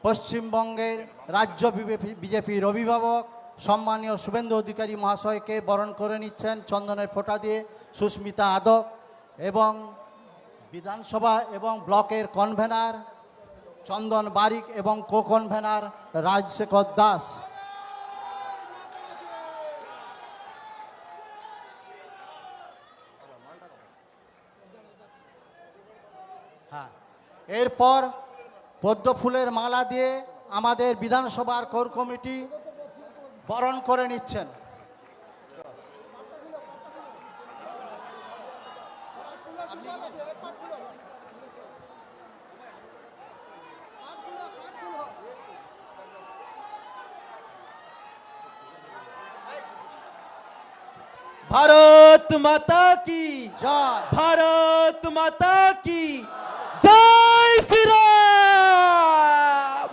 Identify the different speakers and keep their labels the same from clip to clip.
Speaker 1: পশ্চিমবঙ্গের রাজ্য বিজেপির অভিভাবক সম্মানীয় শুভেন্দু অধিকারী মহাশয়কে বরণ করে নিচ্ছেন চন্দনের ফোঁটা দিয়ে সুস্মিতা আদক এবং বিধানসভা এবং ব্লকের কনভেনার চন্দন বারিক এবং কো কনভেনার রাজশেখর দাস। হ্যাঁ, এরপর পদ্ম ফুলের মালা দিয়ে আমাদের বিধানসভার কোর কমিটি বরণ করে নিচ্ছেন।
Speaker 2: भारत माता की
Speaker 1: জয়।
Speaker 2: भारत माता की जय श्री राम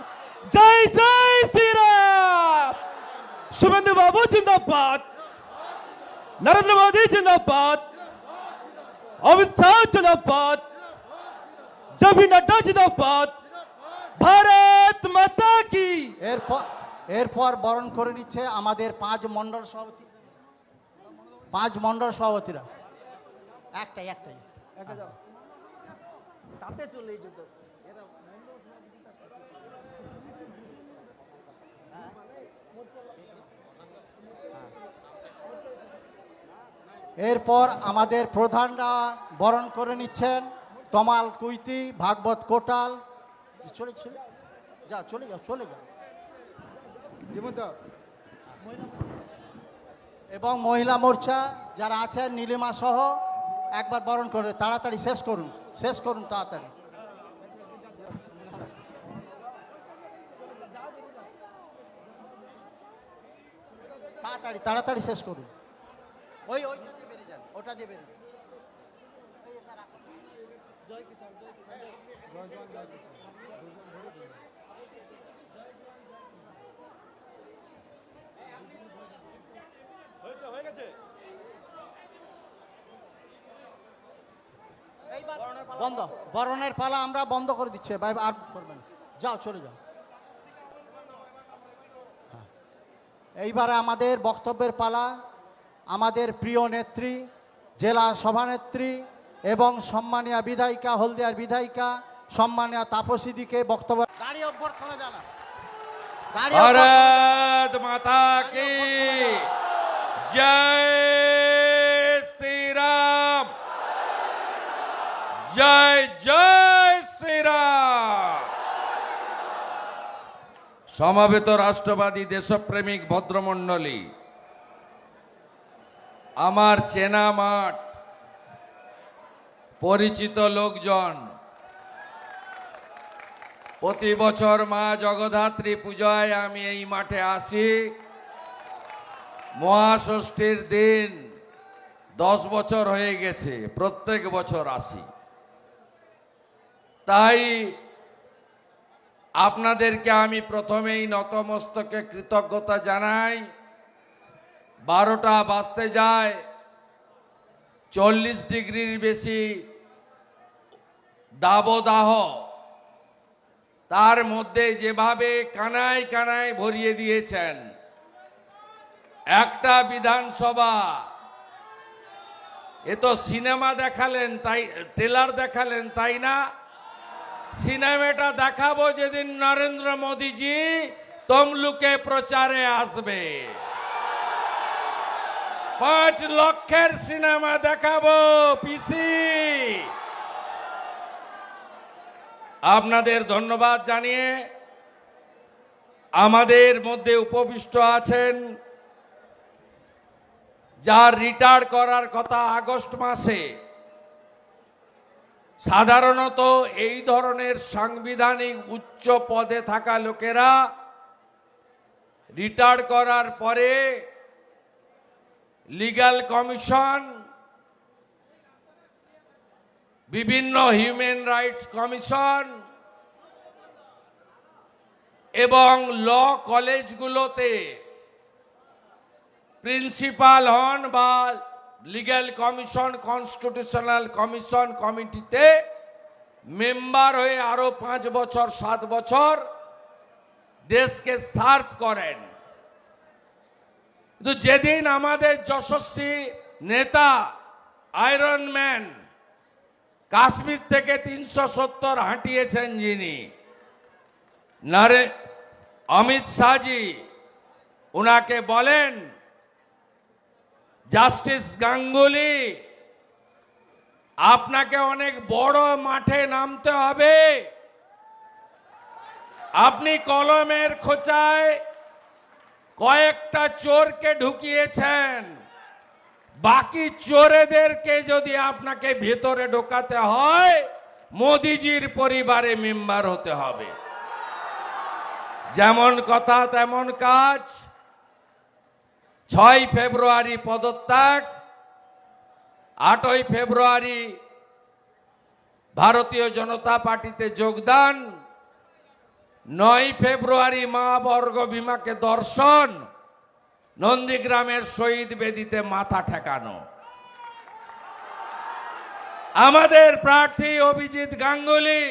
Speaker 2: जय जय श्री राम। शुभेंदु बाबू जिंदाबाद, नरेंद्र मोदी जिंदाबाद, अमित शाह जिंदाबाद, जेपी नड्डा जिंदाबाद, भारत माता की।
Speaker 1: এরপর বরণ করে নিচ্ছে আমাদের পাঁচ মণ্ডল সভাপতিরা। একটাই এরপর আমাদের প্রধানরা বরণ করে নিচ্ছেন তমাল কুইতি, ভাগবত কোটাল। চলে যাও এবং মহিলা মোর্চা যারা আছেন নীলিমা সহ একবার বরণ করে তাড়াতাড়ি শেষ করুন তাড়াতাড়ি। তাড়াতাড়ি শেষ করুন। ওইটা দিয়ে বেরিয়ে যান, ওটা দিয়ে বেরিয়ে যান। বন্ধ, বরণের পালা আমরা বন্ধ করে দিচ্ছি, ভাই আর করবেন, যাও চলে যাও। এইবারে আমাদের বক্তব্যের পালা আমাদের প্রিয় নেত্রী, জেলা সভানেত্রী এবং সম্মানীয় বিধায়িকা, হলদিয়ার বিধায়িকা সম্মানীয় তাপসীদিকে বক্তব্য। দাঁড়িয়ে অভ্যর্থনা জানা।
Speaker 3: भारत माता की जय श्री राम जय जय श्री राम। সমাবেত রাষ্ট্রবাদী দেশপ্রেমিক ভদ্রমণ্ডলী, আমার চেনা মাঠ, পরিচিত লোকজন, প্রতি বছর মা জগদ্ধাত্রী পূজায় আমি এই মাঠে আসি। মহাষষ্ঠীর দিন 10 বছর হয়ে গেছে, প্রত্যেক বছর আসি। তাই আপনাদেরকে আমি প্রথমেই নতমস্তকে কৃতজ্ঞতা জানাই। 12টা বাজতে যায়, 40 ডিগ্রির বেশি দাবদাহ, তার মধ্যে যেভাবে কানায় কানায় ভরিয়ে দিয়েছেন একটা বিধানসভা। এ তো সিনেমা দেখালেন, তাই ট্রেলার দেখালেন, তাই না? সিনেমাটা দেখাবো যেদিন নরেন্দ্র মোদীজি তমলুকে প্রচারে আসবে। 5 লক্ষের সিনেমা দেখাবো পিসি। আপনাদের ধন্যবাদ জানিয়ে আমাদের মধ্যে উপবিষ্ট আছেন যার রিটায়ার করার কথা আগস্ট মাসে। সাধারণত এই ধরনের সাংবিধানিক উচ্চ পদে থাকা লোকেরা রিটায়ার করার পরে লিগ্যাল কমিশন, বিভিন্ন হিউম্যান রাইটস কমিশন এবং ল কলেজগুলোতে প্রিন্সিপাল হন বা লিগ্যাল কমিশন, কনস্টিটিউশনাল কমিশন কমিটিতে মেম্বার হয়ে আরো 5 বছর 7 বছর দেশকে সার্ভ করেন। কিন্তু যেদিন আমাদের যশস্বী নেতা আয়রন ম্যান কাশ্মীর থেকে 370 হাঁটিয়েছেন যিনি অমিত শাহজি, ওনাকে বলেন জাস্টিস গাঙ্গুলি, আপনাকে অনেক বড় মাঠে নামতে হবে। আপনি কলমের খোঁচায় কয়েকটা চোরকে ঢুকিয়েছেন, বাকি চোরেদেরকে যদি আপনাকে ভেতরে ঢোকাতে হয় মোদিজির পরিবারে মেম্বার হতে হবে। যেমন কথা তেমন কাজ। 6 ফেব্রুয়ারি পদত্যাগ, 8ই ফেব্রুয়ারি ভারতীয় জনতা পার্টিতে যোগদান, 9 ফেব্রুয়ারি মা বর্গ ভীমাকে দর্শন, নন্দীগ্রামের শহীদ বেদিতে মাথা ঠেকানো। আমাদের প্রার্থী অভিজিৎ গাঙ্গুলি,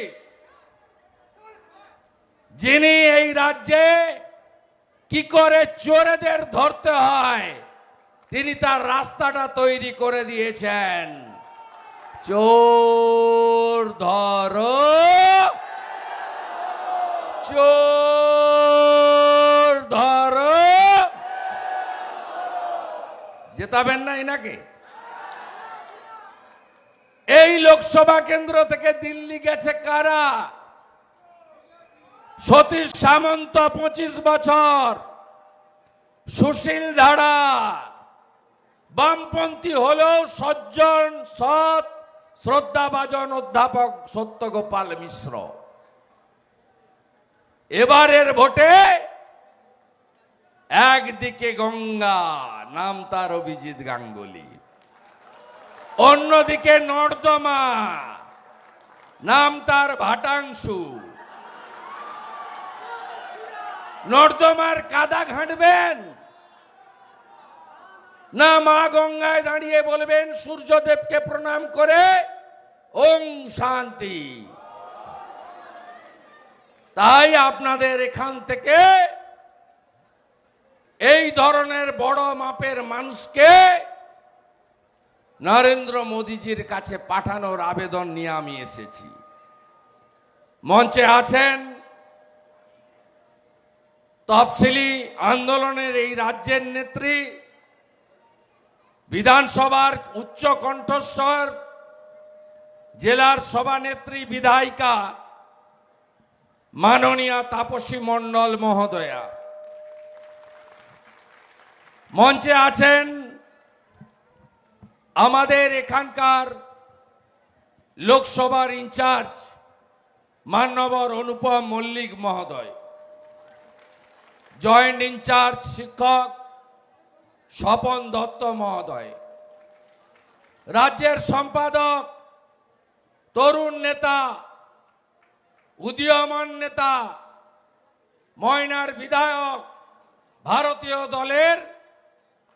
Speaker 3: যিনি এই রাজ্যে কি করে চোরেদের ধরতে হয় তিনি তার রাস্তাটা তৈরি করে দিয়েছেন। চোর ধরো, চোর ধরো। জেতাবেন না এনাকে? এই লোকসভা কেন্দ্র থেকে দিল্লি গেছে কারা? সতীশ সামন্ত 25 বছর, সুশীল ধারা, বামপন্থী হলেও সজ্জন, সৎ, শ্রদ্ধাভাজন অধ্যাপক সত্যগোপাল মিশ্র। এবারের ভোটে একদিকে গঙ্গা, নাম তার অভিজিৎ গাঙ্গুলি, অন্যদিকে নর্দমা, নাম তার ভাটাংশু। নর্দমার কাদা ঘাঁটবেন না মা গঙ্গায় দাঁড়িয়ে বলবেন সূর্যদেবকে প্রণাম করে ওম শান্তি। তাই আপনাদের এখান থেকে এই ধরনের বড় মাপের মানুষকে নরেন্দ্র মোদীজির কাছে পাঠানোর আবেদন নিয়ে আমি এসেছি। মঞ্চে আছেন তফসিলি আন্দোলনের এই রাজ্যের নেত্রী, বিধানসভার উচ্চ কণ্ঠস্বর, জেলার সভানেত্রী বিধায়িকা মাননীয়া তাপসী মণ্ডল মহোদয়া। মঞ্চে আছেন আমাদের এখানকার লোকসভার ইনচার্জ মান্যবর অনুপম মল্লিক মহোদয়, জয়েন্ট ইনচার্জ শিক্ষক স্বপন দত্ত মহোদয়, রাজ্যের সম্পাদক, তরুণ নেতা, উদীয়মান নেতা, ময়নার বিধায়ক, ভারতীয় দলের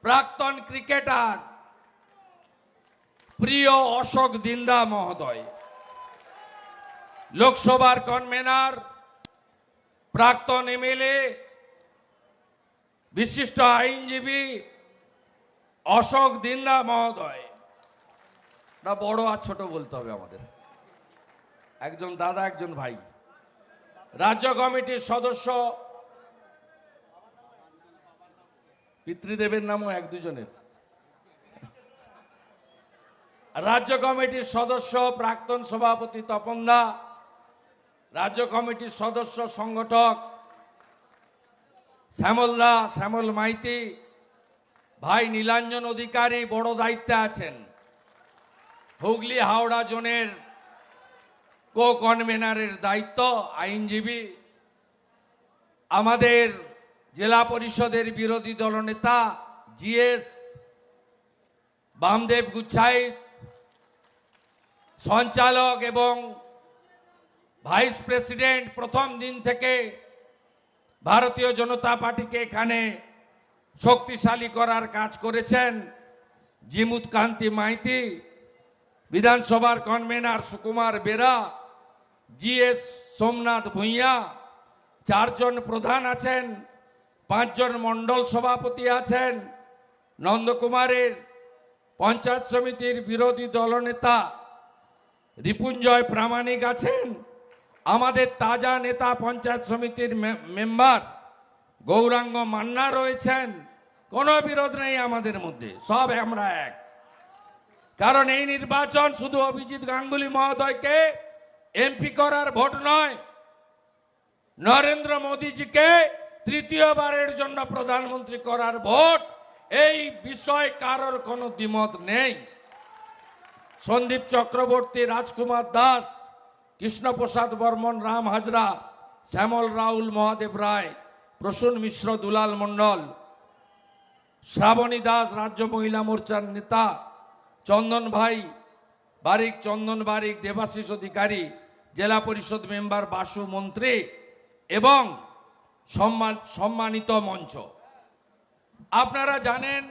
Speaker 3: প্রাক্তন ক্রিকেটার প্রিয় অশোক দিন্দা মহোদয়, লোকসভার কনভেনার, প্রাক্তন এমএলএ, বিশিষ্ট আইনজীবী অশোক দিন্দা মহোদয়। না বড় আর ছোট বলতে হবে আমাদের, একজন দাদা একজন ভাই। রাজ্য কমিটির সদস্য, পিতৃদেবের নামও এক দুজনের। রাজ্য কমিটির সদস্য প্রাক্তন সভাপতি তপন দা, রাজ্য কমিটির সদস্য সংগঠক শ্যামল দা, শ্যামল মাইতি, ভাই নীলাঞ্জন অধিকারী বড় দায়িত্বে আছেন, হুগলি হাওড়া জোনের কো কনভেনারের দায়িত্ব, আইনজীবী, আমাদের জেলা পরিষদের বিরোধী দলনেতা জিএস বামদেব গুচ্ছাইত, সঞ্চালক এবং ভাইস প্রেসিডেন্ট, প্রথম দিন থেকে ভারতীয় জনতা পার্টিকে এখানে শক্তিশালী করার কাজ করেছেন জিমুত কান্তি মাইতি, বিধানসভার কনভেনার সুকুমার বেরা, জিএস সোমনাথ ভূঁইয়া, 4 জন প্রধান আছেন, 5 জন মণ্ডল সভাপতি আছেন, নন্দকুমারের পঞ্চায়েত সমিতির বিরোধী দলনেতা রিপুঞ্জয় প্রামাণিক আছেন, আমাদের তাজা নেতা পঞ্চায়েত সমিতির মেম্বার গৌরাঙ্গ মান্না রয়েছেন। কোনো বিরোধ নেই আমাদের মধ্যে, সব আমরা এক। কারণ এই নির্বাচন শুধু অভিজিৎ গাঙ্গুলি মহোদয়কে এমপি করার ভোট নয়, নরেন্দ্র মোদীজিকে তৃতীয়বারের জন্য প্রধানমন্ত্রী করার ভোট। এই বিষয়ে কারোর কোনো দ্বিমত নেই। সন্দীপ চক্রবর্তী, রাজকুমার দাস, কৃষ্ণপ্রসাদ বর্মন, রাম হাজরা, শ্যামল রাউল, মহাদেব রায়, প্রসূন মিশ্র, দুলাল মণ্ডল, শ্রাবণী দাস রাজ্য মহিলা মোর্চার নেতা, চন্দন ভাই বারিক, চন্দন বারিক, দেবাশিস অধিকারী, জেলা পরিষদ মেম্বার বাসু মন্ত্রী এবং সম্মানিত মঞ্চ। আপনারা জানেন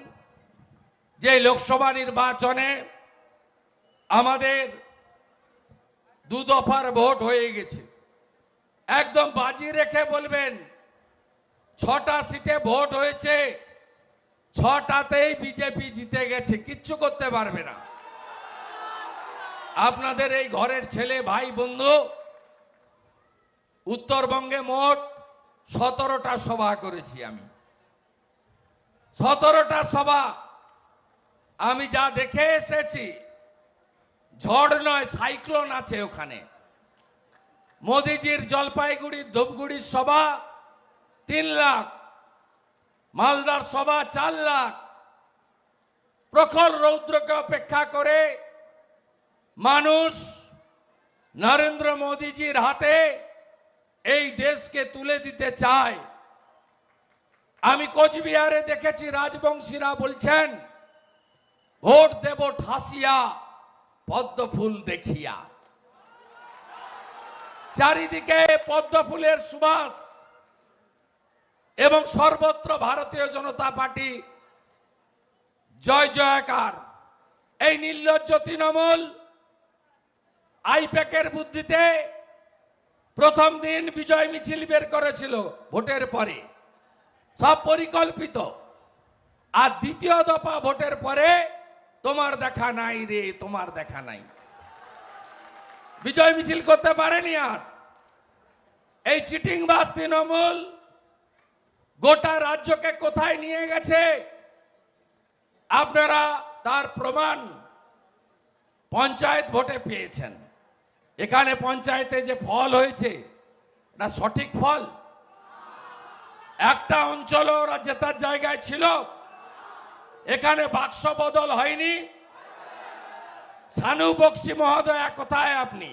Speaker 3: যে লোকসভা নির্বাচনে আমাদের 2 দফার ভোট হয়ে গেছে। একদম বাজি রেখে বলবেন 6টা সিটে ভোট হয়েছে, 6টাতেই বিজেপি জিতে গেছে, কিচ্ছু করতে পারবে না। আপনাদের এই ঘরের ছেলে ভাই বন্ধু উত্তরবঙ্গে মোট 17টা সভা করেছি আমি। 17টা সভা আমি যা দেখে এসেছি, ঝড় নয় সাইক্লোন আছে ওখানে। মোদিজির জলপাইগুড়ির ধূপগুড়ির সভা 3 লাখ, মালদার সভা 4 লাখ। প্রখর রৌদ্রকে অপেক্ষা করে মানুষ নরেন্দ্র মোদীজির হাতে এই দেশকে তুলে দিতে চায়। আমি কোচবিহারে দেখেছি রাজবংশীরা বলছেন ভোট দেব ঠাসিয়া পদ্ম ফুল দেখিয়া। চারিদিকে পদ্ম ফুলের সুবাস এবং সর্বত্র ভারতীয় জনতা পার্টি জয় জয়কার। এই নির্লজ্জ তৃণমূল আইপ্যাকের বুদ্ধিতে প্রথম দিন বিজয় মিছিল বের করেছিল ভোটের পরে, সব পরিকল্পিত। আর দ্বিতীয় দফা ভোটের পরে তোমার দেখা নাই রে, তোমার দেখা নাই, বিজয় মিছিল করতে পারেনি। আর এই চিটিংবাজ তৃণমূল গোটা রাজ্যকে কোথায় নিয়ে গেছে আপনারা তার প্রমাণ পঞ্চায়েত ভোটে পেয়েছেন। এখানে পঞ্চায়েতে যে ফল হয়েছে না সঠিক ফল? একটা অঞ্চল ওরা জেতার জায়গায় ছিল, এখানে বাক্স বদল হয়নি। সানু বক্সি মহোদয় কোথায় আপনি?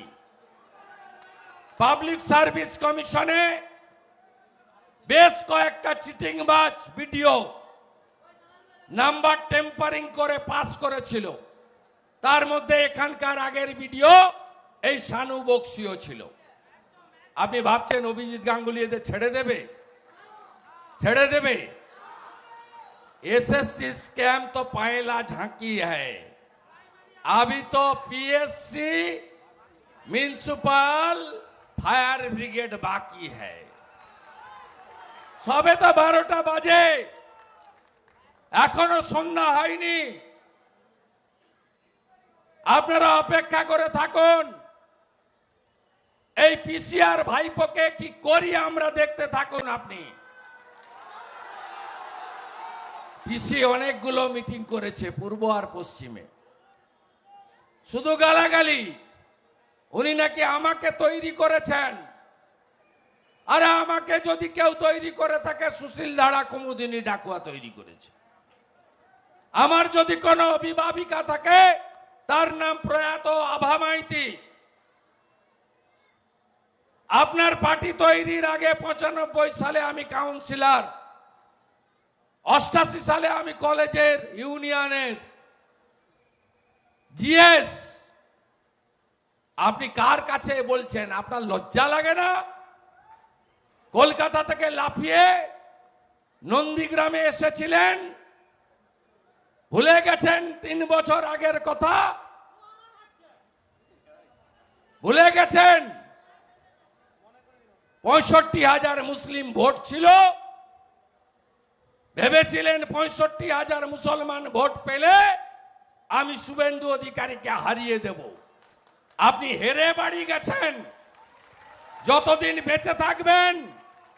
Speaker 3: পাবলিক সার্ভিস কমিশনে বেশ কয়েকটা চিটিংবাজ ভিডিও নাম্বার টেম্পারিং করে পাস করেছিল, তার মধ্যে এখানকার আগের ভিডিও এই সানু বক্সিও ছিল। আপনি ভাবছেন অভিজিৎ গাঙ্গুলি এদের ছেড়ে দেবে? ছেড়ে দেবে? एसएससी स्कैम तो पहला झांकी है, अभी तो पीएससी म्युनिसिपल फायर ब्रिगेड बाकी है। सबे तो 12টা বাজে, এখনো সন্ধ্যা হয়নি। আপনারা অপেক্ষা করে থাকুন, এই পিসিআর ভাইপোকে কি করি আমরা দেখতে থাকুন। আপনি পিসি অনেকগুলো মিটিং করেছে পূর্ব আর পশ্চিমে, শুধু গালাগালি। উনি নাকি আমাকে তৈরি করেছেন। আরে আমাকে যদি কেউ তৈরি করে থাকে সুশীল ধারা, কুমুদিনী ডাকুয়া তৈরি করেছে। আমার যদি কোনো অভিভাবিকা থাকে তার নাম প্রয়াত আভা মাইতি। আপনার পার্টি তৈরির আগে 95 সালে আমি কাউন্সিলর, 88 সালে আমি কলেজের ইউনিয়নের জিএস। আপনি কার কাছে বলছেন? আপনার লজ্জা লাগে না? কলকাতা থেকে লাফিয়ে নন্দীগ্রামে এসেছিলেন, ভুলে গেছেন 3 বছর আগের কথা? ভুলে গেছেন? 65,000 মুসলিম ভোট ছিল, ভেবেছিলেন 65,000 মুসলমান ভোট পেলে আমি শুভেন্দু অধিকারীকে হারিয়ে দেব। আপনি হেরে বাড়ি গেছেন। যতদিন বেঁচে থাকবেন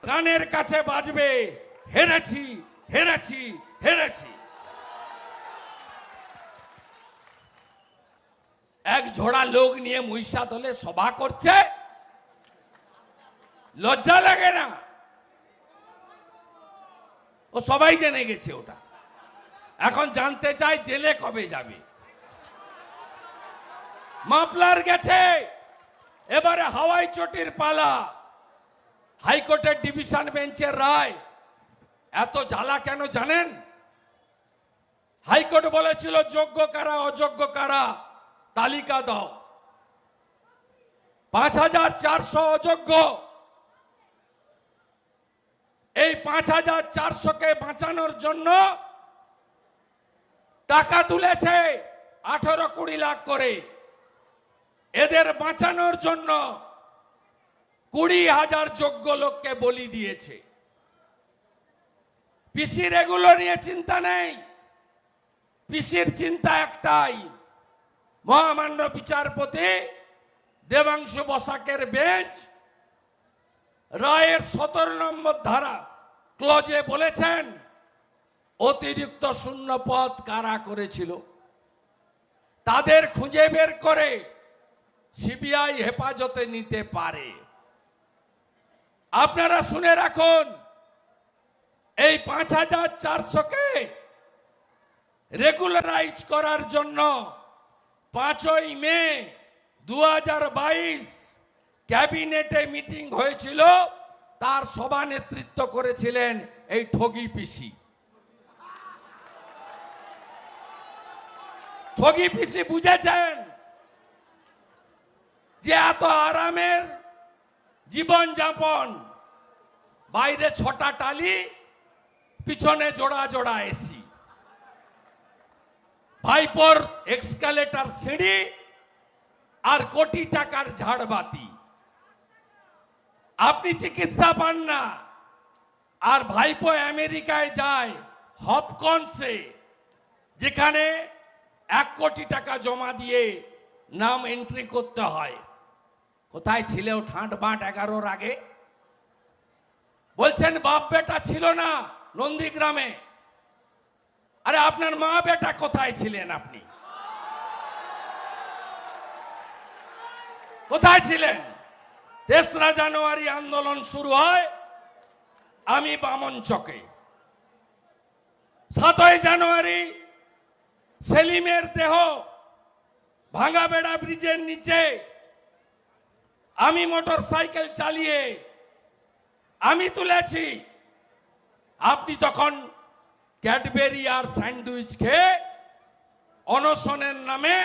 Speaker 3: কানের কাছে বাজবে, হেরেছি হেরেছি হেরেছি। এক ঝোড়া লোক নিয়ে মহিষাদলে সভা করছে, লজ্জা লাগে না? ও সবাই জেনে গেছে ওটা। এখন জানতে চাই জেলে কবে যাবে। মাফলার গেছে, এবারে হাওয়াই চটির পালা। হাইকোর্টের ডিভিশন বেঞ্চের রায়। এত জ্বালা কেন জানেন? হাইকোর্ট বলেছিল যোগ্য কারা অযোগ্য কারা তালিকা দাও। 5,400 অযোগ্য। এই 5,400কে বাঁচানোর জন্য টাকা তুলেছে 18-20 লাখ করে। এদের বাঁচানোর জন্য 20,000 যোগ্য লোককে বলি দিয়েছে। পিসির এগুলো নিয়ে চিন্তা নেই। পিসির চিন্তা একটাই, মহামান্য বিচারপতি দেবাংশু বসাকের বেঞ্চ রায়ের 17 নম্বর ধারা ক্লজে বলেছেন অতিরিক্ত শূন্য পদ কারা করেছিল তাদের খুঁজে বের করে সিবিআই হেফাজতে নিতে পারে। আপনারা শুনে রাখুন, এই 5,400কে রেগুলারাইজ করার জন্য 5ই মে 2022 ক্যাবিনেটে মিটিং হয়েছিল। তার সভা নেতৃত্ব করেছিলেন এই ঠগি পিসি। ঠগি পিসি বুঝেছেন যে এত আরামের জীবন যাপন, বাইরে 6টা টালি, পিছনে জোড়া জোড়া এসি, ভাইপোর এক্সকালেটর সিঁড়ি আর কোটি টাকার ঝাড়বাতি। আপনি চিকিৎসা পান না, আর ভাইপো আমেরিকায় যায় হপকনসে, যেখানে 1 কোটি টাকা জমা দিয়ে নাম এন্ট্রি করতে হয়। কোথায় ছিল ঠাঁট বাঁট 11-র আগে? বলছেন বাপ বেটা ছিল না নন্দীগ্রামে। আরে আপনার মা বেটা কোথায় ছিলেন? আপনি কোথায় ছিলেন? 3রা জানুয়ারি আন্দোলন শুরু হয়, আমি বামন চকে। 7ই জানুয়ারি সেলিমের দেহ ভাঙাবেড়া ব্রিজের নিচে, আমি মোটর সাইকেল চালিয়ে আমি তুলেছি। আপনি তখন ক্যাডবেরি আর স্যান্ডউইচ খেয়ে অনশনের নামে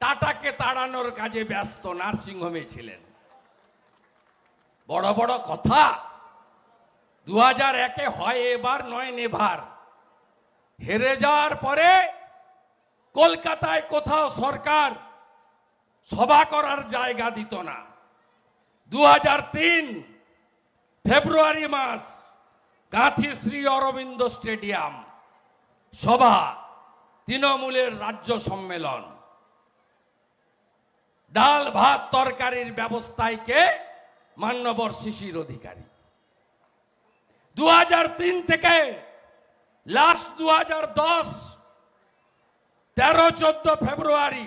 Speaker 3: টাটাকে তাড়ানোর কাজে ব্যস্ত নার্সিংহোমে ছিলেন। বড় বড় কথা। 2001-এ হয় এবার নয় নেভার। হেরে যাওয়ার পরে কলকাতায় কোথাও সরকার সভা করার জায়গা দিত না। 2003 ফেব্রুয়ারি মাস গাঁথি শ্রী অরবিন্দ স্টেডিয়াম সভা, তৃণমূলের রাজ্য সম্মেলন। ডাল ভাত তরকারির ব্যবস্থায় কে? মান্যবর শিশির অধিকারী। 2003 থেকে লাস্ট 2010 13-14 ফেব্রুয়ারি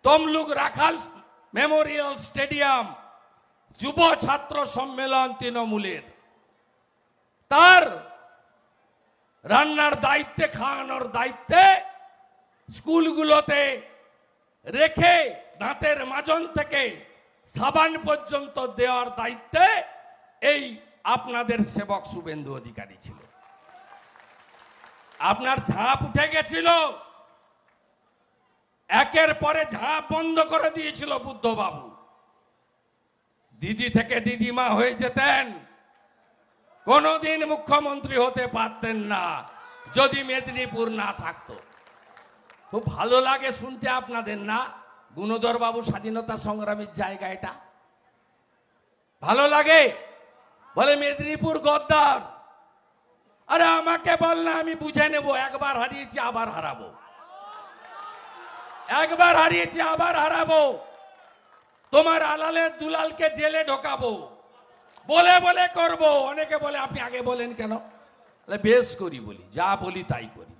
Speaker 3: তমলুক রাখাল মেমোরিয়াল স্টেডিয়াম যুব ছাত্র সম্মেলন তৃণমূলের। তার রান্নার দায়িত্বে, খাওয়ানোর দায়িত্বে, স্কুলগুলোতে রেখে দাঁতের মাজন থেকে সাবান পর্যন্ত দেওয়ার দায়িত্বে এই আপনাদের সেবক শুভেন্দু অধিকারী ছিল। আপনার ঝাঁপ উঠে গেছিল, একের পরে ঝাঁপ বন্ধ করে দিয়েছিল বুদ্ধবাবু। দিদি থেকে দিদিমা হয়ে যেতেন, কোনোদিন মুখ্যমন্ত্রী হতে পারতেন না যদি মেদিনীপুর না থাকতো। খুব ভালো লাগে শুনতে আপনাদের না? গুণধর বাবু স্বাধীনতা সংগ্রামীর জায়গা এটা। ভালো লাগে? বলে মেদিনীপুর গদ্দার। আরে আমাকে বল না, আমি বুঝে নেব। একবার হারিয়েছি আবার হারাবো, একবার হারিয়েছি আবার হারাবো। তোমার আলালের দুলালকে জেলে ঢোকাবো, বলে বলে করব। অনেকে বলে আপনি আগে বলেন কেন? বেশ করি, বলি যা বলি তাই করি,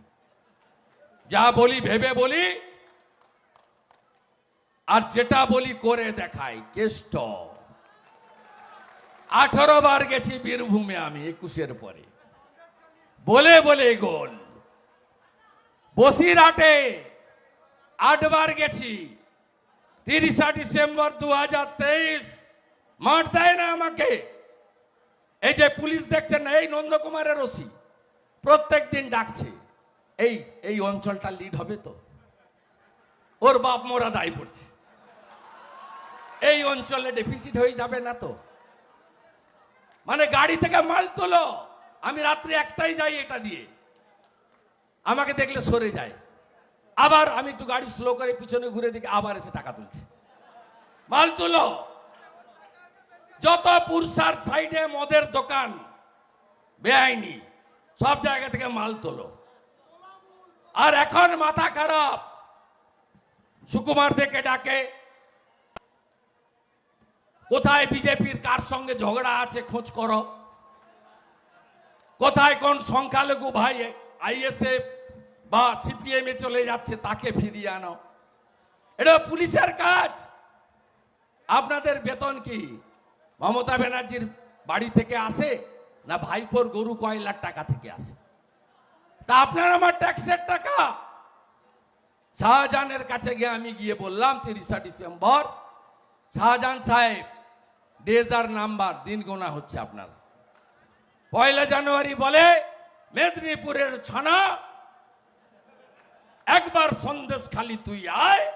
Speaker 3: যা বলি ভেবে বলি, আর যেটা বলি করে দেখাই। কেষ্ট 18 বার গেছি বীরভূমে আমি 21-এর পরে, বলে বলে গোল। বসিরহাটে 8 বার গেছি। 30 ডিসেম্বর 2023 মাঠ দেয় না আমাকে। এই যে পুলিশ দেখছেন না, এই নন্দকুমারের ওসি প্রত্যেক দিন ডাকছে, এই এই অঞ্চলটা লিড হবে তো, ওর বাপ মোরা দায় পড়ছে, এই অঞ্চলে ডেফিসিট হয়ে যাবে না তো। মানে গাড়ি থেকে মাল তোলো, আমি রাত্রি 1টায় যাই এটা দিয়ে, আমাকে দেখলে সরে যায়। আবার আমি একটু গাড়ি স্লো করে পিছনে ঘুরে দিকে আবার এসে টাকা তুলছে। মাল তুলো। যত পুরসার সাইডে মদের দোকান বেআইনি, সব জায়গা থেকে মাল তোলো। আর এখন মাথা খারাপ, সুকুমার দেখে ডাকে, কোথায় বিজেপির কার সঙ্গে ঝগড়া আছে খোঁজ করো, কোথায় কোন সংখ্যালঘু ভাই আইএসএফ বা সিপিএম এ চলে যাচ্ছে তাকে ফিরিয়ে আনো। এটা পুলিশের কাজ। আপনাদের বেতন কি মমতা ব্যানার্জির বাড়ি থেকে আসে, না ভাইপোর গরু কয়লার টাকা থেকে আসে? তা আপনার আমার ট্যাক্সের টাকা। শাহজাহানের কাছে গিয়ে আমি গিয়ে বললাম 30 ডিসেম্বর, শাহজাহান সাহেব ডেজ আর নাম্বার, দিন গোনা হচ্ছে আপনার। 1 জানুয়ারি বলে মেদিনীপুরের ছানা, একবার সন্দেশ খালি তুই আয়,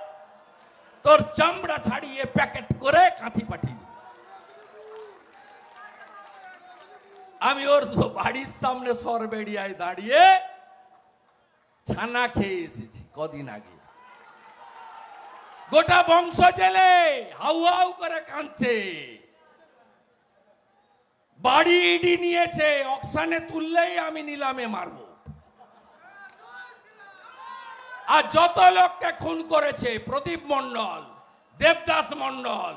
Speaker 3: তোর চামড়া ছাড়িয়ে প্যাকেট করে কাঁথি পাঠিয়ে দিবি। আমি ওর বাড়ির সামনে সরবেড়িয়ায় দাঁড়িয়ে ছানা খেয়ে এসেছি কদিন আগে। গোটা বংশ জেলে হাউ হাউ করে কাঁদছে। বাড়ি ইডি নিয়েছে, অকশানে তুললেই আমি নিলামে মারব। আর যত লোককে খুন করেছে, প্রদীপ মণ্ডল, দেবদাস মণ্ডল,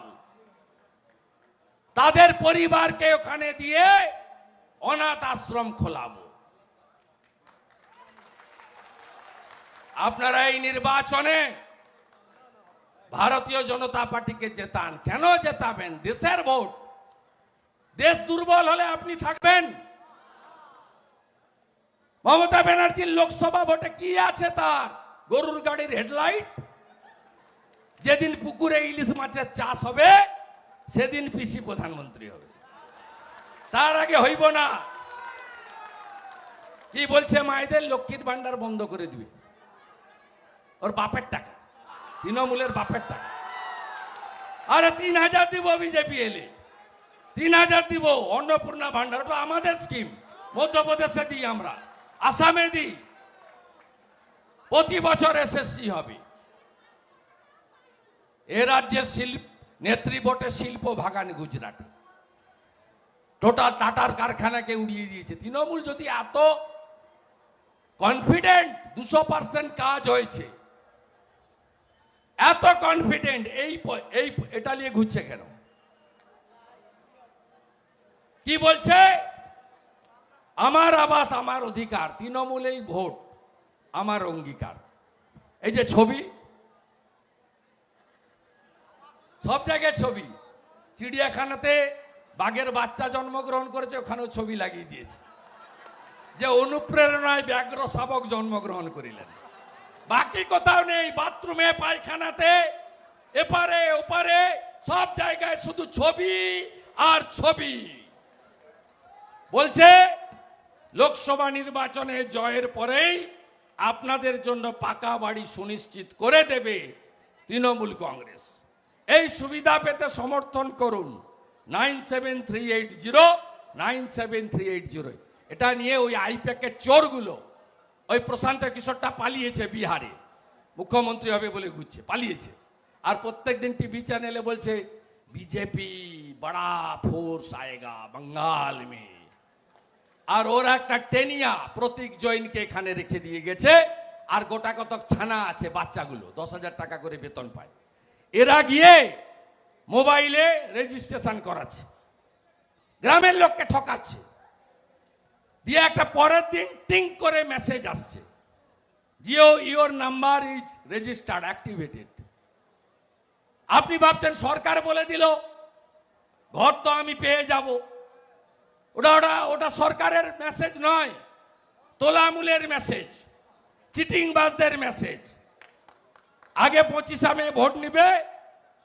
Speaker 3: তাদের পরিবারকে ওখানে দিয়ে অনাথ আশ্রম খোলাবো। আপনারা এই নির্বাচনে ভারতীয় জনতা পার্টিকে জেতান। কেন জেতাবেন? দেশের ভোট। দেশ দুর্বল হলে আপনি থাকবেন? মমতা ব্যানার্জির লোকসভা ভোটে কি আছে তার? গরুর গাড়ির হেডলাইট। যেদিন পুকুরে ইলিশ মাছের চাষ হবে সেদিন পিসি প্রধানমন্ত্রী হবে, তার আগে হইব না। কি বলছে? মায়েদের লক্ষ্মীর ভান্ডার বন্ধ করে দিবে। ওর বাপের টাকা, তৃণমূলের বাপের টাকা। আরে 3000 দিব বিজেপি এলে, 3000 দিব। অন্নপূর্ণা ভান্ডার ওটা আমাদের স্কিম, মধ্যপ্রদেশে দিই আমরা, আসামে দিই। প্রতি বছর এসএসসি হবে। এ রাজ্যে নেত্রী ভোটে শিল্প ভাগান গুজরাটে, টোটাল টাটার কারখানাকে উড়িয়ে দিয়েছে। তৃণমূল যদি এত কনফিডেন্ট 200% কাজ হয়েছে, এত কনফিডেন্ট, এই এটা নিয়ে ঘুরছে কেন? কি বলছে? আমার আবাস আমার অধিকার, তৃণমূলেই ভোট আমার অঙ্গীকার। এই যে ছবি, সব জায়গায় ছবি। চিড়িয়াখানাতে বাঘের বাচ্চা জন্মগ্রহণ করেছে, ওখানেও ছবি লাগিয়ে দিয়েছে যে অনুপ্রেরণায় ব্যাঘ্র শাবক জন্মগ্রহণ করিলেন। বাকি কোথাও নেই। বাথরুমে, পায়খানাতে, এপারে ওপারে সব জায়গায় শুধু ছবি আর ছবি। বলছে লোকসভা নির্বাচনে জয়ের পরেই আপনাদের জন্য পাকা বাড়ি সুনিশ্চিত করে দেবে তৃণমূল কংগ্রেস। এই সুবিধা পেতে সমর্থন করুন 9738097380। এটা নিয়ে ওই আইপ্যাকের চোরগুলো, ওই প্রশান্ত কিশোরটা পালিয়েছে বিহারে, মুখ্যমন্ত্রী হবে বলে ঘুরছে, পালিয়েছে। আর প্রত্যেক দিন টিভি চ্যানেলে বলছে বিজেপি बड़ा फोर्स आएगा बंगाल में। আর ওরা একটা টেনিয়া প্রতীক জৈনকে এখানে রেখে দিয়ে গেছে, আর গোটা কতক ছানা আছে বাচ্চাগুলো 10,000 টাকা করে বেতন পায়। এরা গিয়ে মোবাইলে রেজিস্ট্রেশন করাচ্ছে, গ্রামের লোককে ঠকাচ্ছে, দিয়ে একটা পরের দিন টিং করে মেসেজ আসছে, Jio your number is registered activated. আপনি ভাবছেন সরকার বলে দিল, ঘর তো আমি পেয়ে যাব। ওটা ওটা ওটা সরকারের মেসেজ নয়, তোলামূলের মেসেজ, চিটিংবাজদের মেসেজ। আগে 25 মে ভোট নিবে,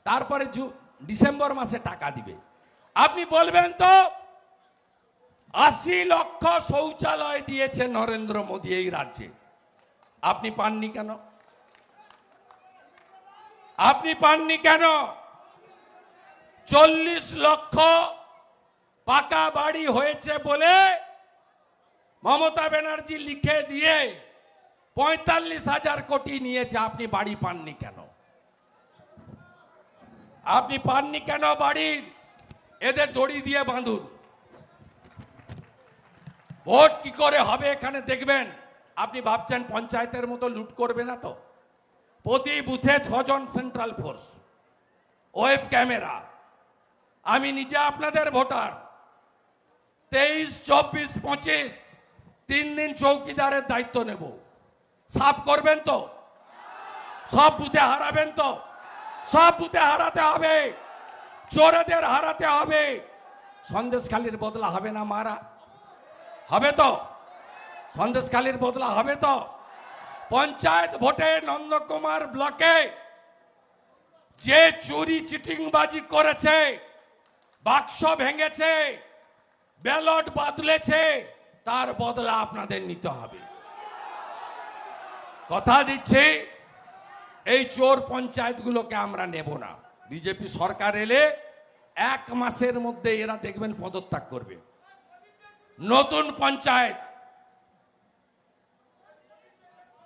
Speaker 3: তারপরে ডিসেম্বর মাসে টাকা দিবে। আপনি বলবেন তো 80 লক্ষ শৌচালয় দিয়েছে নরেন্দ্র মোদী এই রাজ্যে, আপনি পাননি কেন? আপনি পাননি কেন? 40 লক্ষ পাকা বাড়ি হয়েছে বলে মমতা ব্যানার্জি লিখে দিয়ে 45,000 কোটি নিয়েছে, আপনি বাড়ি পাননি কেন? আপনি পাননি কেন বাড়ি? এদের দড়ি দিয়ে বাঁধুন। ভোট কি করে হবে এখানে দেখবেন। আপনি ভাবছেন পঞ্চায়েতের মতো লুট করবে না তো? প্রতি বুথে 6 জন সেন্ট্রাল ফোর্স, ওয়েব ক্যামেরা। আমি নিজে আপনাদের ভোটার। 23, 24, 25 3 দিন চৌকিদারের দায়িত্ব নেব। সাফ করবেন তো? সব বুথে হারাবেন তো? সব বুথে হারাতে হবে, চোরেদের হারাতে হবে। সন্দেশখালীর বদলা হবে না মারা? হবে তো? সন্দেশখালীর বদলা হবে তো? পঞ্চায়েত ভোটে নন্দকুমার ব্লকে যে চুরি চিটিংবাজি করেছে, বাক্স ভেঙেছে, ব্যালট বদলেছে, তার বদলা আপনাদের নিতে হবে। কথা দিচ্ছি, এই চোর পঞ্চায়েতগুলোকে আমরা নেব না। বিজেপি সরকার এলে 1 মাসের মধ্যে এরা দেখবেন পদত্যাগ করবে। নতুন পঞ্চায়েত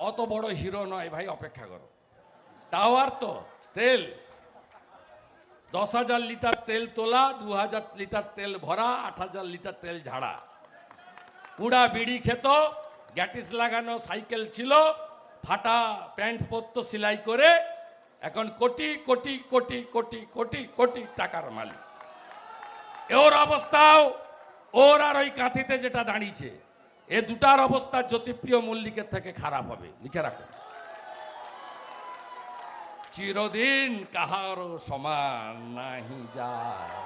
Speaker 3: অত বড় হিরো নয় ভাই, অপেক্ষা করো। টাওয়ার তো তেল 10,000 লিটার তেল তোলা, 2,000 লিটার তেল ভরা, 8,000 লিটার তেল ঝাড়া। পুরা বিড়ি খেত, গ্যাটিস লাগানো সাইকেল ছিল, ফাটা প্যান্ট পরতো সেলাই করে, এখন কোটি কোটি কোটি কোটি কোটি কোটি টাকার মালিক। ওর অবস্থাও, ওর আর ওই কাঁথিতে যেটা দাঁড়িয়েছে, এ দুটার অবস্থা জ্যোতিপ্রিয় মল্লিকের থেকে খারাপ হবে, লিখে রাখো। চিরদিন কাহারো সমান নাহি যায়,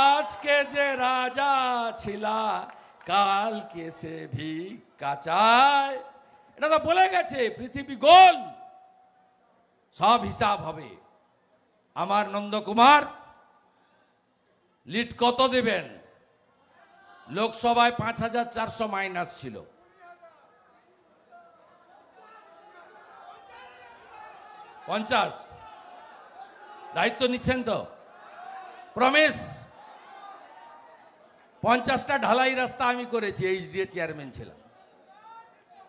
Speaker 3: আজকে যে রাজা ছিলা কালকে সে ভিক্ষা চায়। এটা তো বলে গেছে, পৃথিবী গোল, সব হিসাব হবে। আমার নন্দকুমার লিড কত দেবেন? লোকসভায় 5,400 মাইনাস ছিল, পঞ্চাশ। দায়িত্ব নিচ্ছেন তো? প্রমিস। 50টা ঢালাই রাস্তা আমি করেছি, এইচডিএ চেয়ারম্যান ছিলাম।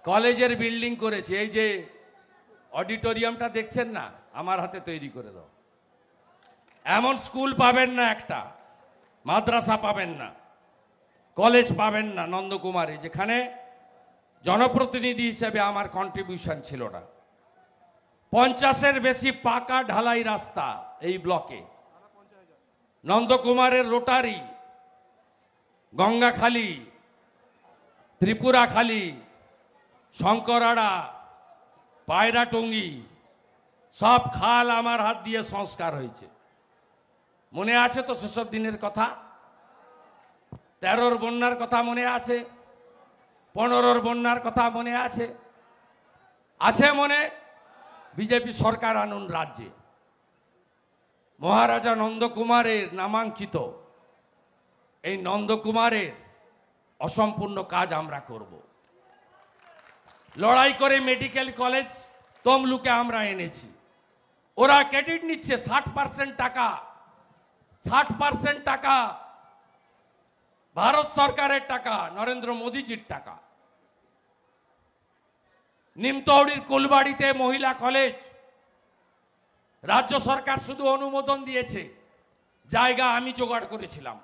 Speaker 3: কলেজের বিল্ডিং করেছি, এই যে অডিটোরিয়ামটা দেখছেন না, আমার হাতে তৈরি করে দাও। এমন স্কুল পাবেন না একটা, মাদ্রাসা পাবেন না, কলেজ পাবেন না নন্দকুমারে যেখানে জনপ্রতিনিধি হিসেবে আমার কন্ট্রিবিউশন ছিল না। 50-এর বেশি পাকা ঢালাই রাস্তা এই ব্লকে। নন্দকুমারের রোটারি, গঙ্গাখালী, ত্রিপুরাখালী, শঙ্করাড়া, পায়রাটঙ্গি, সব খাল আমার হাত দিয়ে সংস্কার হয়েছে। মনে আছে তো সেসব দিনের কথা? 13-র বন্যার কথা মনে আছে? 15-র বন্যার কথা মনে আছে? আছে মনে? বিজেপি সরকার আনুন রাজ্যে, মহারাজা নন্দকুমারের নামাঙ্কিত এই নন্দকুমারের অসম্পূর্ণ কাজ আমরা করব। লড়াই করে মেডিকেল কলেজ তমলুকে আমরা এনেছি। ওরা ক্রেডিট নিচ্ছে 60% টাকা, 60% টাকা ভারত সরকারের টাকা, নরেন্দ্র মোদীজির টাকা। নিমতৌড়ির কুলবাড়িতে মহিলা কলেজ রাজ্য সরকার শুধু অনুমোদন দিয়েছে, জায়গা আমি জোগাড় করেছিলাম।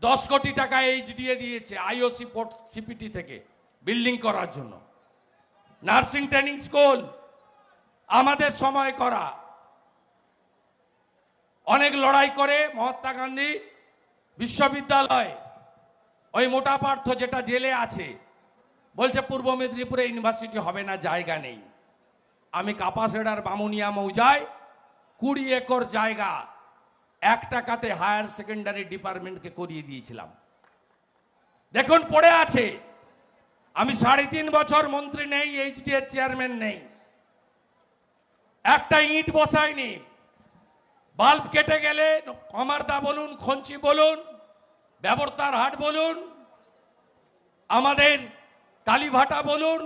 Speaker 3: 10 কোটি টাকা এইচডিএ দিয়েছে আইওসি পোর্ট সিপিটি থেকে বিল্ডিং করার জন্য। নার্সিং ট্রেনিং স্কুল আমাদের সময় করা। অনেক লড়াই করে মহাত্মা গান্ধী বিশ্ববিদ্যালয়, ওই মোটা পার্থ যেটা জেলে আছে, বলছে পূর্ব মেদিনীপুরে ইউনিভার্সিটি হবে না, জায়গা নেই। আমি কাপাসেড়ার বামুনিয়া মৌজায় 20 একর জায়গা 1 টাকাতে হায়ার সেকেন্ডারি ডিপার্টমেন্টকে করিয়ে দিয়েছিলাম। দেখুন পড়ে আছে। আমি 3.5 বছর মন্ত্রী নেই, এইচডিএর চেয়ারম্যান নেই, একটা ইট বসায়নি। বাল্ব কেটে গেলে কমারদা বলুন, খঞ্চি বলুন, ব্যবর্তার হাট বলুন, আমাদের কালীভাটা বলুন,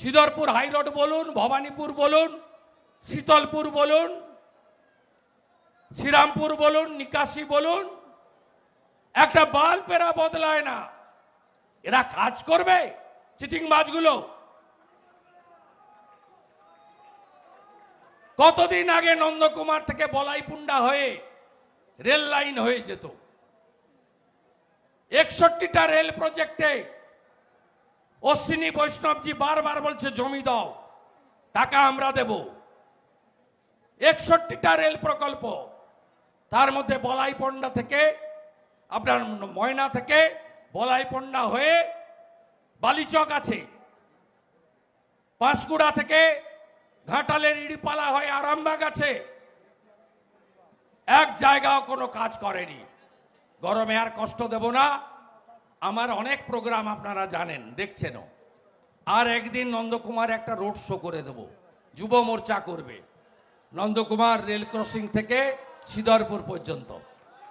Speaker 3: সিদরপুর হাইরোড বলুন, ভবানীপুর বলুন, শীতলপুর বলুন, শ্রীরামপুর বলুন, নিকাশি বলুন, একটা বাল্ব এরা বদলায় না। এরা কাজ করবে চিটিং বাজগুলো। কতদিন আগে নন্দকুমার থেকে বলাইপুন্ডা হয়ে রেল লাইন হয়ে যেত। 61টা রেল প্রজেক্টে অশ্বিনী বৈষ্ণবজি বারবার বলছে জমি দাও, টাকা আমরা দেব। 61টা রেল প্রকল্প, তার মধ্যে বলাইপন্ডা থেকে আপনার ময়না থেকে বলাইপন্ডা হয়ে বালিচক আছে, পাঁশকুড়া থেকে ঘাটালের ইড়িপালা হয়ে আরামবাগ আছে। এক জায়গাও কোনো কাজ করেনি। গরমে আর কষ্ট দেব না, আমার অনেক প্রোগ্রাম আপনারা জানেন, দেখছেনও। আর একদিন নন্দকুমার একটা রোড শো করে দেব, যুব মোর্চা করবে নন্দকুমার রেল ক্রসিং থেকে সিদরপুর পর্যন্ত।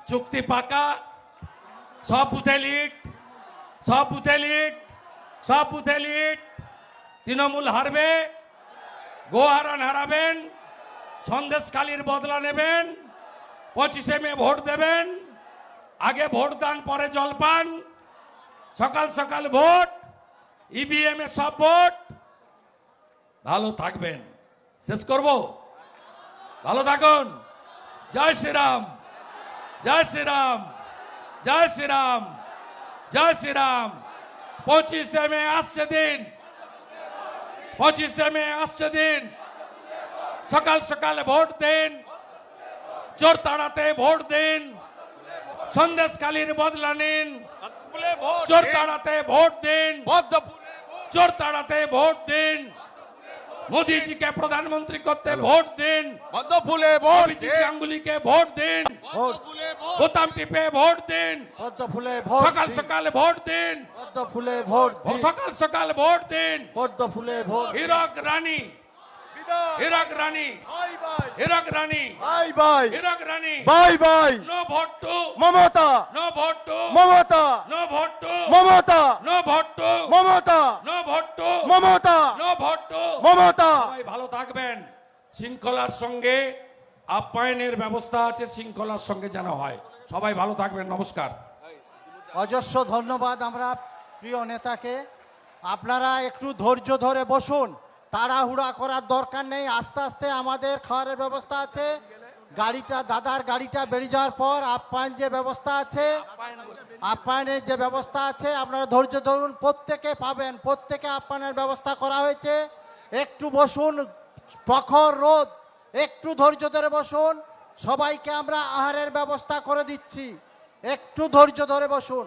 Speaker 3: চুক্তি পাকা, সব বুথে লিড, সব বুথে লিড, সব বুথে লিড। তৃণমূল হারবে, গোহারান হারাবেন, সন্দেশখালীর বদলা নেবেন, 25শে মে ভোট দেবেন। আগে ভোট দান, পরে জলপান, সকাল সকাল ভোট, ইভিএম এ সব ভোট। ভালো থাকবেন। শেষ করব, ভালো থাকুন। জয় শ্রীরাম, জয় শ্রীরাম, জয় শ্রীরাম, জয় শ্রীরাম। 25শে মে আসছে দিন, 25শে মে আসছে দিন। সকাল সকাল ভোট দিন, চোর তাড়াতে ভোট দিন, সন্দেশখালীর বদলা নিন, চোর তাড়াতে ভোট দিন, চোর তাড়াতে ভোট দিন, মোদীজিকে প্রধানমন্ত্রী করতে ভোট দিন, অভিজিৎ গাঙ্গুলিকে ভোট দিন, বোতাম টিপে ভোট দিন,
Speaker 1: ফুলে ভোট
Speaker 3: সকাল সকাল ভোট দিন,
Speaker 1: ফুলে ভোট
Speaker 3: সকাল সকাল ভোট দিন।
Speaker 1: ফুলে vote
Speaker 3: Hirak Rani, Hirak Rani, Hirak Rani,
Speaker 1: bye bye
Speaker 3: Hirak Rani,
Speaker 1: bye bye
Speaker 3: no vote to
Speaker 1: Mamata,
Speaker 3: no vote to
Speaker 1: Mamata,
Speaker 3: no vote to
Speaker 1: Mamata,
Speaker 3: no vote to
Speaker 1: Mamata,
Speaker 3: no vote to
Speaker 1: Mamata,
Speaker 3: no vote to.
Speaker 1: Mamata.
Speaker 3: সবাই ভালো থাকবেন। শৃঙ্খলার সঙ্গে আপ্যায়নের ব্যবস্থা আছে, শৃঙ্খলার সঙ্গে যেন হয়। সবাই ভালো থাকবেন, নমস্কার।
Speaker 1: অজস্র ধন্যবাদ আমরা প্রিয় নেতাকে। আপনারা একটু ধৈর্য ধরে বসুন, তাড়াহুড়া করার দরকার নেই। আস্তে আস্তে আমাদের খাওয়ারের ব্যবস্থা আছে। গাড়িটা, দাদার গাড়িটা বেরিয়ে যাওয়ার পর আপ্যায়ন যে ব্যবস্থা আছে, আপ্যায়নের যে ব্যবস্থা আছে, আপনারা ধৈর্য ধরুন, প্রত্যেকে পাবেন, প্রত্যেকে আপ্যায়নের ব্যবস্থা করা হয়েছে। একটু বসুন, প্রখর রোদ, একটু ধৈর্য ধরে বসুন। সবাইকে আমরা আহারের ব্যবস্থা করে দিচ্ছি, একটু ধৈর্য ধরে বসুন।